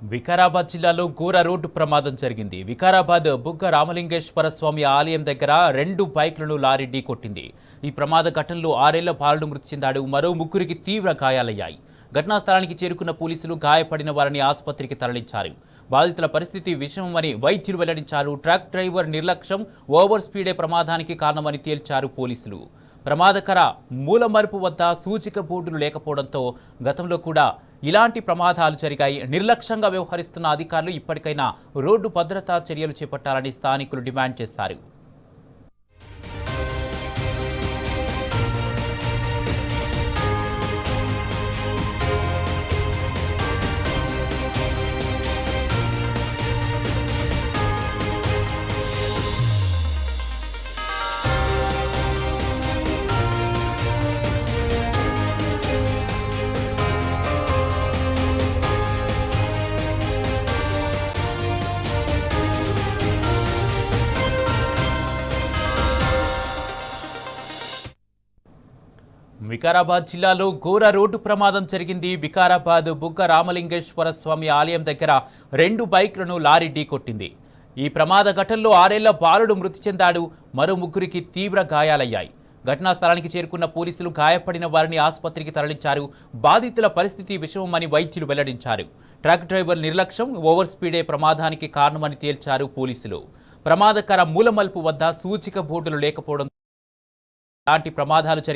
వికారాబాద్ జిల్లాలో ఘోర రోడ్డు ప్రమాదం జరిగింది. వికారాబాద్ బుగ్గ రామలింగేశ్వర స్వామి ఆలయం దగ్గర 2 బైక్లను లారీ ఢీకొట్టింది. ఈ ప్రమాద ఘటనలో 6 ఏళ్ల బాలుడు మృతి చెందాడు. మరో 3కి తీవ్ర గాయాలయ్యాయి. ఘటనా స్థలానికి చేరుకున్న పోలీసులు గాయపడిన వారిని ఆసుపత్రికి తరలించారు. బాధితుల పరిస్థితి విషమమని వైద్యులు వెల్లడించారు. ట్రక్ డ్రైవర్ నిర్లక్ష్యం, ఓవర్ స్పీడే ప్రమాదానికి కారణమని తేల్చారు పోలీసులు. ప్రమాదకర మూలమరుపు వద్ద సూచిక బోర్డులు లేకపోవడంతో గతంలో కూడా ఇలాంటి ప్రమాదాలు జరిగాయి. నిర్లక్ష్యంగా వ్యవహరిస్తున్న అధికారులు ఇప్పటికైనా రోడ్డు భద్రతా చర్యలు చేపట్టాలని స్థానికులు డిమాండ్ చేశారు. వికారాబాద్ జిల్లాలో ఘోర రోడ్డు ప్రమాదం జరిగింది. వికారాబాద్ బుగ్గ రామలింగేశ్వర స్వామి ఆలయం దగ్గర 2 బైక్లను లారీ ఢీకొట్టింది. ఈ ప్రమాద ఘటనలో 6 ఏళ్ల బాలుడు మృతి చెందాడు. మరో 3కి తీవ్ర గాయాలయ్యాయి. ఘటనా స్థలానికి చేరుకున్న పోలీసులు గాయపడిన వారిని ఆసుపత్రికి తరలించారు. బాధితుల పరిస్థితి విషమమని వైద్యులు వెల్లడించారు. ట్రక్ డ్రైవర్ నిర్లక్ష్యం, ఓవర్ స్పీడే ప్రమాదానికి కారణమని తేల్చారు పోలీసులు. ప్రమాదకర మూలమల్పు వద్ద సూచిక బోర్డులు లేకపోవడం లాంటి ప్రమాదాలు జరిగాయి.